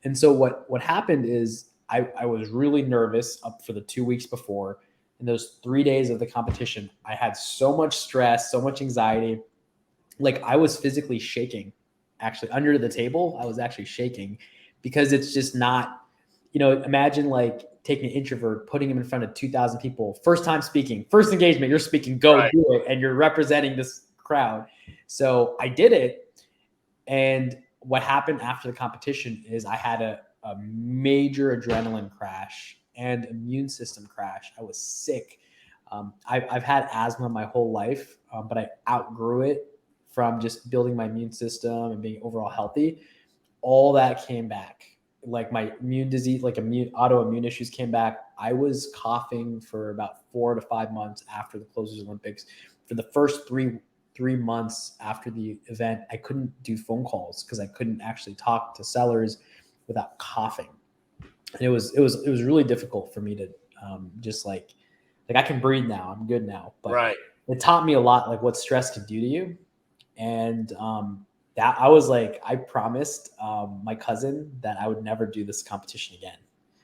S2: And so what happened is I was really nervous up for the 2 weeks before. In those 3 days of the competition, I had so much stress, so much anxiety. Like I was physically shaking. Actually, under the table, I was actually shaking because it's just not, imagine like taking an introvert, putting him in front of 2,000 people, first time speaking, first engagement, you're speaking, go do it. And you're representing this crowd. So I did it. And what happened after the competition is I had a major adrenaline crash and immune system crash. I was sick. I've had asthma my whole life, but I outgrew it from just building my immune system and being overall healthy. All that came back. Like my immune disease, like autoimmune issues came back. I was coughing for about 4 to 5 months after the Closers Olympics. For the first three months after the event, I couldn't do phone calls because I couldn't actually talk to sellers without coughing. And it was really difficult for me to just like I can breathe now. I'm good now. But it taught me a lot, like what stress can do to you. And that I was like, I promised my cousin that I would never do this competition again.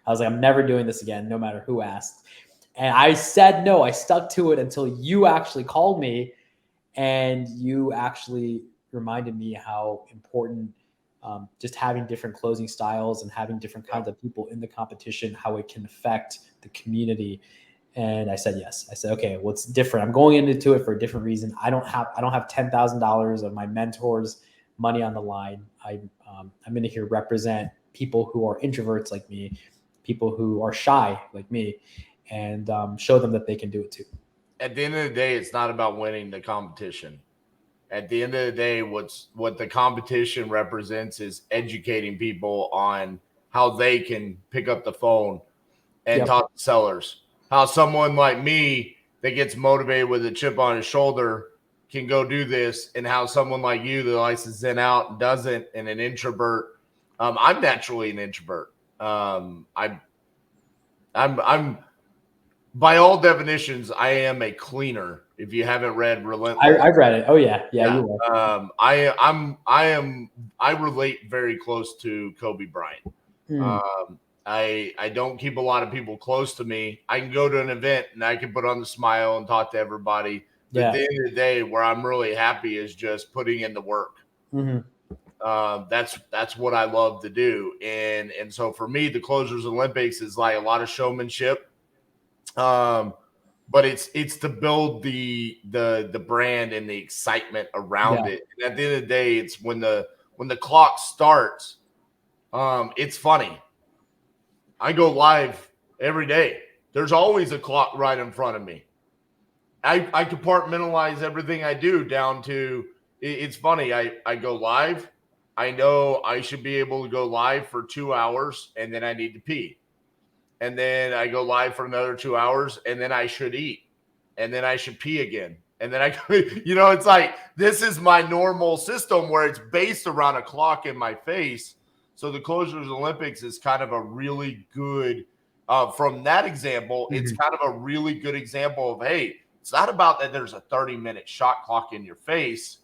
S2: I was like, I'm never doing this again, no matter who asked. And I said no. I stuck to it until you actually called me and you actually reminded me how important just having different closing styles and having different kinds of people in the competition, how it can affect the community. And I said yes. I said, okay, what's different? I'm going into it for a different reason. I don't have $10,000 of my mentor's money on the line. I'm going to here represent people who are introverts like me, people who are shy like me, and show them that they can do it too.
S1: At the end of the day, it's not about winning the competition. At the end of the day, what the competition represents is educating people on how they can pick up the phone and talk to sellers. How someone like me that gets motivated with a chip on his shoulder can go do this, and how someone like you that likes to zen out and doesn't, and an introvert. I'm naturally an introvert. I'm by all definitions, I am a cleaner. If you haven't read Relentless,
S2: I've read it. Oh yeah. You are.
S1: I relate very close to Kobe Bryant. I don't keep a lot of people close to me. I can go to an event and I can put on the smile and talk to everybody. But at the end of the day, where I'm really happy is just putting in the work. That's what I love to do. And so for me, the Closers Olympics is like a lot of showmanship. But it's to build the brand and the excitement around it. And at the end of the day, it's when the clock starts, it's funny. I go live every day. There's always a clock right in front of me. I compartmentalize everything I do down to, it's funny. I go live. I know I should be able to go live for 2 hours, and then I need to pee. And then I go live for another 2 hours, and then I should eat. And then I should pee again. And then it's like, this is my normal system where it's based around a clock in my face. So the Closers Olympics is kind of a really good, from that example, it's kind of a really good example of, hey, it's not about that there's a 30-minute shot clock in your face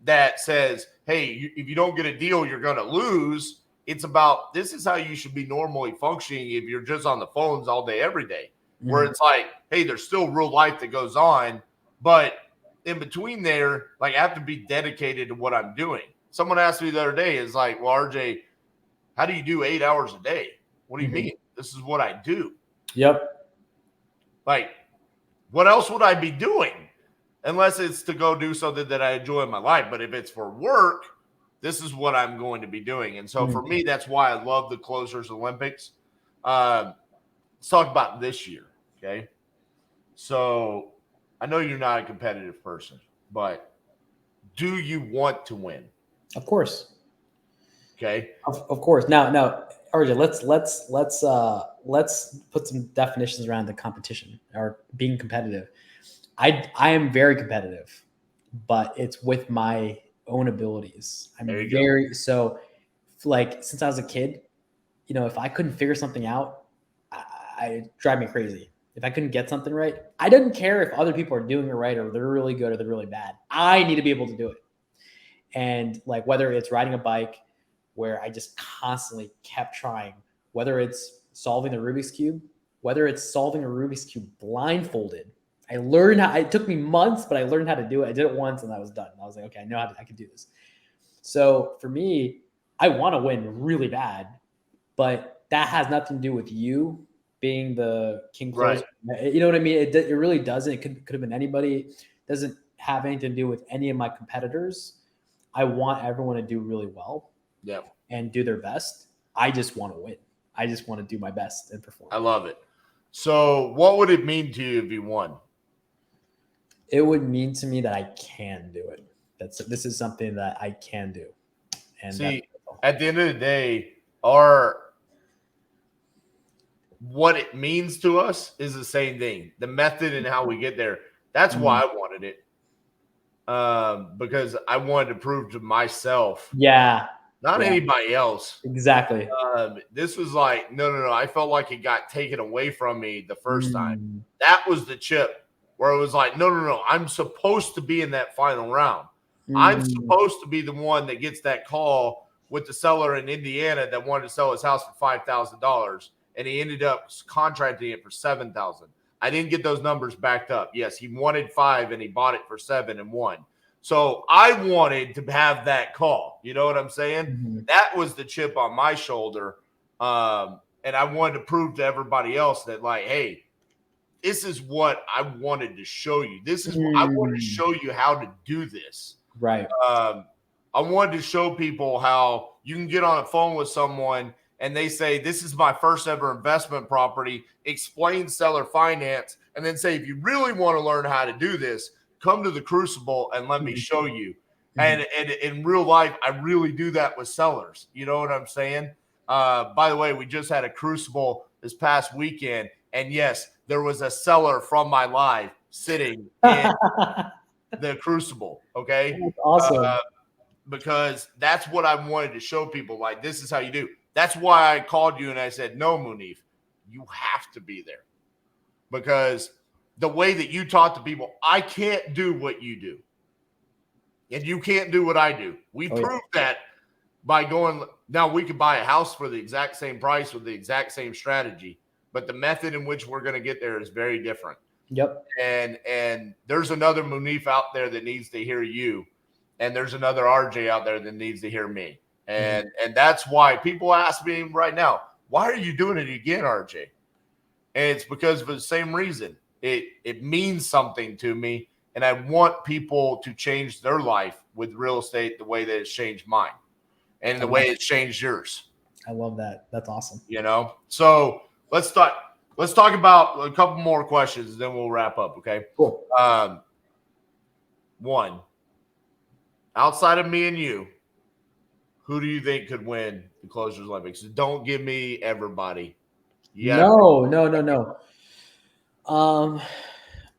S1: that says, hey, if you don't get a deal, you're going to lose. It's about, this is how you should be normally functioning if you're just on the phones all day, every day, where it's like, hey, there's still real life that goes on. But in between there, like, I have to be dedicated to what I'm doing. Someone asked me the other day, is like, well, RJ, how do you do 8 hours a day? What do you mean? This is what I do.
S2: Yep.
S1: Like, what else would I be doing? Unless it's to go do something that I enjoy in my life. But if it's for work, this is what I'm going to be doing. And so for me, that's why I love the Closers Olympics. Let's talk about this year, okay? So I know you're not a competitive person, but do you want to win?
S2: Of course.
S1: Okay.
S2: Of course. Now, RJ, let's put some definitions around the competition or being competitive. I am very competitive, but it's with my own abilities. I'm very so, like, since I was a kid, if I couldn't figure something out, it drive me crazy. If I couldn't get something right, I didn't care if other people are doing it right or they're really good or they're really bad. I need to be able to do it. And like, whether it's riding a bike, where I just constantly kept trying, whether it's solving the Rubik's Cube, whether it's solving a Rubik's Cube blindfolded. I learned how, it took me months, but I learned how to do it. I did it once and I was done. I was like, okay, I know I can do this. So for me, I want to win really bad, but that has nothing to do with you being the king closer. Right. You know what I mean? It really doesn't. It could have been anybody. It doesn't have anything to do with any of my competitors. I want everyone to do really well.
S1: Yeah.
S2: And do their best. I just want to win. I just want to do my best and perform.
S1: I love it. So what would it mean to you if you won?
S2: It would mean to me that I can do it. This is something that I can do. And
S1: see, at the end of the day, what it means to us is the same thing. The method and how we get there. That's why I wanted it. Because I wanted to prove to myself.
S2: Yeah.
S1: Not anybody else.
S2: Exactly.
S1: This was like, no. I felt like it got taken away from me the first time. That was the chip where it was like, no. I'm supposed to be in that final round. I'm supposed to be the one that gets that call with the seller in Indiana that wanted to sell his house for $5,000, and he ended up contracting it for $7,000. I didn't get those numbers backed up. Yes, he wanted 5 and he bought it for 7 and won. So I wanted to have that call. You know what I'm saying? That was the chip on my shoulder. And I wanted to prove to everybody else that, like, hey, this is what I wanted to show you. This is what I wanted to show you how to do this.
S2: Right.
S1: I wanted to show people how you can get on a phone with someone and they say, this is my first ever investment property, explain seller finance, and then say, if you really want to learn how to do this, come to the Crucible and let me show you. And in real life, I really do that with sellers. You know what I'm saying? By the way, we just had a crucible this past weekend. And yes, there was a seller from my live sitting in the crucible. Okay.
S2: That's awesome.
S1: Because that's what I wanted to show people. Like, this is how you do. That's why I called you and I said, no, Munif, you have to be there. Because the way that you talk to people, I can't do what you do. And you can't do what I do. We proved that by going. Now, we could buy a house for the exact same price with the exact same strategy, but the method in which we're going to get there is very different.
S2: Yep.
S1: And there's another Munif out there that needs to hear you. And there's another RJ out there that needs to hear me. And that's why people ask me right now, why are you doing it again, RJ? And it's because of the same reason. It means something to me. And I want people to change their life with real estate the way that it's changed mine and the way it's changed yours.
S2: I love that. That's awesome.
S1: You know, so let's talk about a couple more questions, then we'll wrap up. Okay.
S2: Cool.
S1: One, outside of me and you, who do you think could win the Closers Olympics? Don't give me everybody.
S2: No.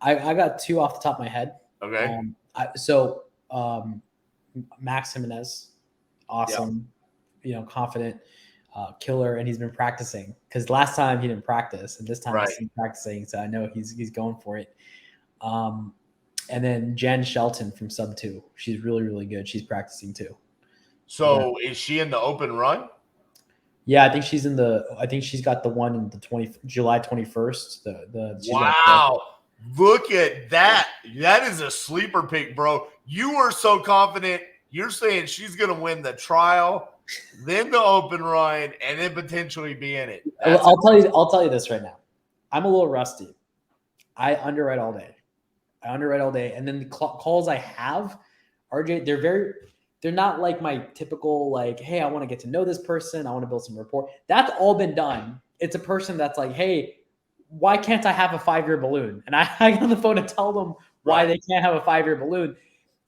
S2: I got two off the top of my head.
S1: Okay.
S2: Max Jimenez, awesome, confident, killer, and he's been practicing because last time he didn't practice, and this time he's practicing, so I know he's going for it. And then Jen Shelton from Sub 2, she's really, really good. She's practicing too.
S1: So is she in the open run?
S2: Yeah, I think she's she's got the one in the July 21st.
S1: Wow. Look at that. That is a sleeper pick, bro. You were so confident. You're saying she's going to win the trial, then the open run, and then potentially be in it.
S2: I'll tell you this right now. I'm a little rusty. I underwrite all day. And then the calls I have, RJ, they're not like my typical, like, hey, I want to get to know this person. I want to build some rapport. That's all been done. It's a person that's like, hey, why can't I have a 5-year balloon? And I get on the phone and tell them why they can't have a 5-year balloon.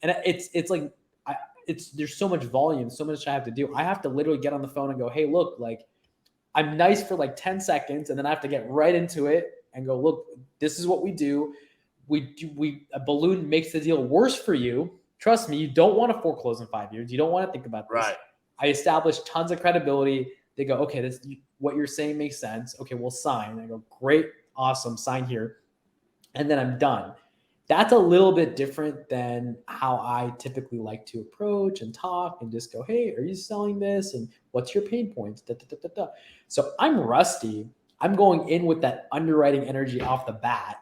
S2: And it's like, there's so much volume, so much I have to do. I have to literally get on the phone and go, hey, look, like, I'm nice for like 10 seconds. And then I have to get right into it and go, look, this is what we do. A balloon makes the deal worse for you. Trust me, you don't want to foreclose in 5 years. You don't want to think about this.
S1: Right.
S2: I established tons of credibility. They go, okay, what you're saying makes sense. Okay, we'll sign. I go, great, awesome, sign here. And then I'm done. That's a little bit different than how I typically like to approach and talk and just go, hey, are you selling this? And what's your pain points? So I'm rusty. I'm going in with that underwriting energy off the bat.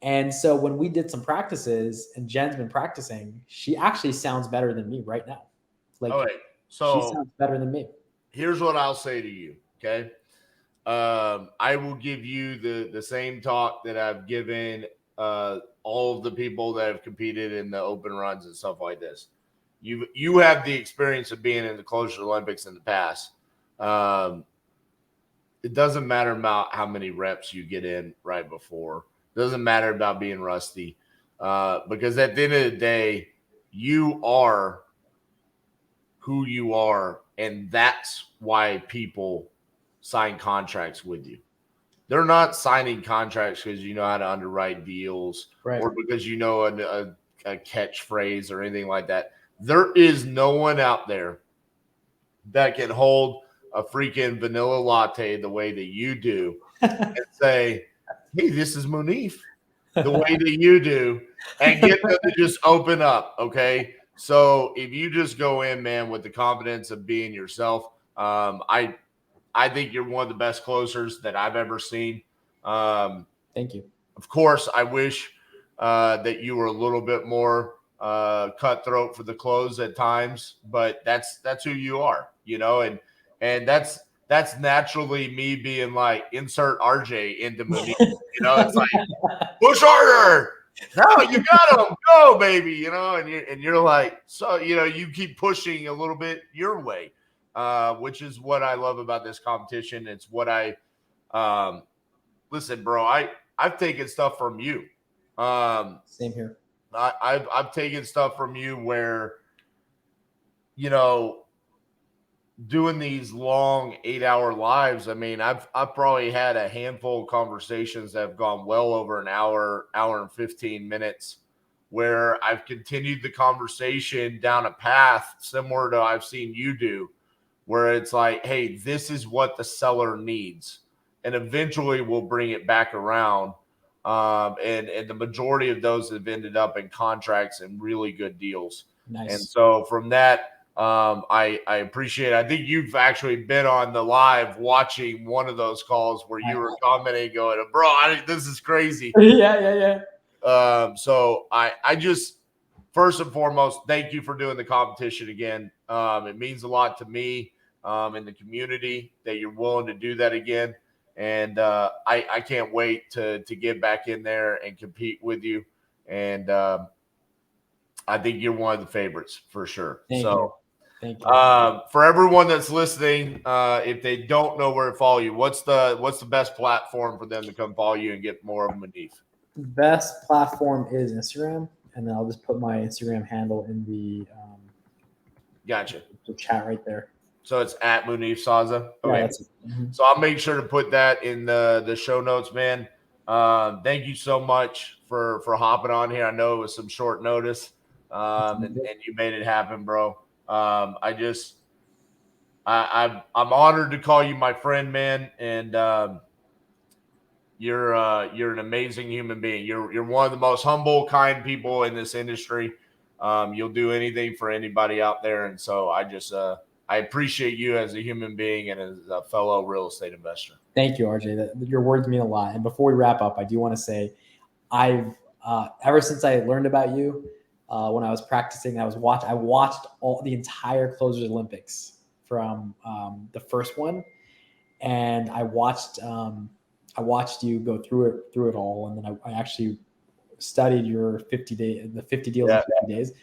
S2: And so when we did some practices and Jen's been practicing, she actually sounds better than me right now. Like,
S1: so
S2: she sounds better than me.
S1: Here's what I'll say to you. Okay. I will give you the same talk that I've given all of the people that have competed in the open runs and stuff like this. You have the experience of being in the Closure Olympics in the past. It doesn't matter about how many reps you get in right before. It doesn't matter about being rusty. Because at the end of the day, you are who you are, and that's why people sign contracts with you. They're not signing contracts because you know how to underwrite deals or because you know a catchphrase or anything like that. There is no one out there that can hold a freaking vanilla latte the way that you do and say, hey, this is Munif, the way that you do, and get them to just open up, okay? So if you just go in, man, with the confidence of being yourself, I think you're one of the best closers that I've ever seen.
S2: Thank you.
S1: Of course, I wish that you were a little bit more cutthroat for the close at times, but that's who you are, you know, and that's naturally me being like, insert RJ into Munif. You know, it's like, push harder. No, you got him. Go, baby. You know, and you're like, so, you know, you keep pushing a little bit your way. Which is what I love about this competition. It's what I listen, bro. I've taken stuff from you.
S2: Same here.
S1: I've taken stuff from you where doing these long 8-hour lives, I mean, I've probably had a handful of conversations that have gone well over an hour and 15 minutes, where I've continued the conversation down a path similar to I've seen you do, where it's like, hey, this is what the seller needs, and eventually we'll bring it back around. And the majority of those have ended up in contracts and really good deals.
S2: Nice.
S1: And so from that, I appreciate it. I think you've actually been on the live watching one of those calls where you were commenting, going, bro, this is crazy.
S2: Yeah.
S1: So I just, first and foremost, thank you for doing the competition again. It means a lot to me in the community that you're willing to do that again. And I can't wait to get back in there and compete with you. And I think you're one of the favorites for sure.
S2: Thank you.
S1: For everyone that's listening, if they don't know where to follow you, what's the best platform for them to come follow you and get more of Munif?
S2: The best platform is Instagram, and then I'll just put my Instagram handle in the the chat right there.
S1: So it's at Munif Saza. Okay.
S2: Yeah, that's it. Mm-hmm.
S1: So I'll make sure to put that in the show notes, man. Thank you so much for hopping on here. I know it was some short notice, and you made it happen, bro. I'm honored to call you my friend, man, and you're an amazing human being. You're one of the most humble, kind people in this industry. You'll do anything for anybody out there, and so I appreciate you as a human being and as a fellow real estate investor.
S2: Thank you, RJ. Your words mean a lot. And before we wrap up, I do want to say, I've ever since I learned about you, when I was practicing, I watched the entire Closers Olympics from the first one, and I watched you go through it all, and then I actually studied your 50 deals in 50 days.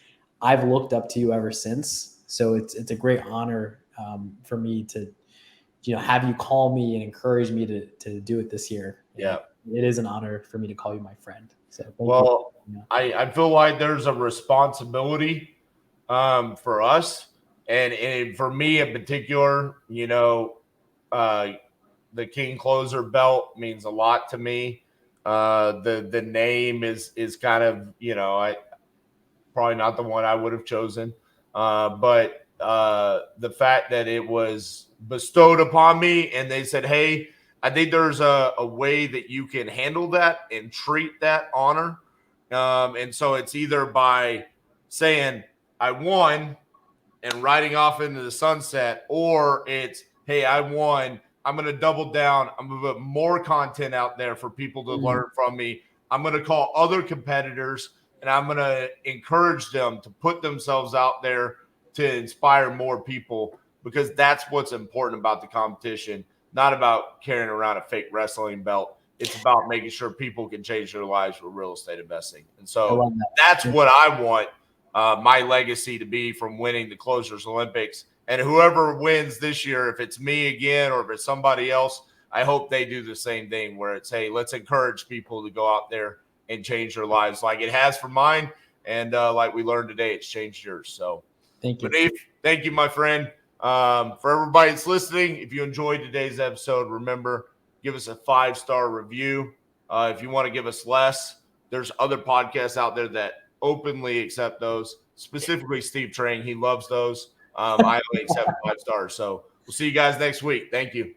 S2: I've looked up to you ever since. So it's a great honor for me to, have you call me and encourage me to do it this year.
S1: Yeah,
S2: it is an honor for me to call you my friend. So
S1: I feel like there's a responsibility for us, and for me in particular, the King Closer belt means a lot to me. The name is kind of, probably not the one I would have chosen. But the fact that it was bestowed upon me and they said, hey, I think there's a way that you can handle that and treat that honor. And so it's either by saying I won and riding off into the sunset, or it's, hey, I won. I'm going to double down. I'm going to put more content out there for people to learn from me. I'm going to call other competitors and I'm going to encourage them to put themselves out there to inspire more people, because that's what's important about the competition, not about carrying around a fake wrestling belt. It's about making sure people can change their lives with real estate investing. And so that's what I want my legacy to be from winning the Closers Olympics. And whoever wins this year, if it's me again or if it's somebody else, I hope they do the same thing, where it's, hey, let's encourage people to go out there and change their lives like it has for mine. And like we learned today, it's changed yours. So
S2: thank you.
S1: Munif, thank you, my friend. For everybody that's listening, if you enjoyed today's episode, remember, give us a 5-star review. If you want to give us less, there's other podcasts out there that openly accept those, specifically Steve Trang. He loves those. I only accept 5 stars. So we'll see you guys next week. Thank you.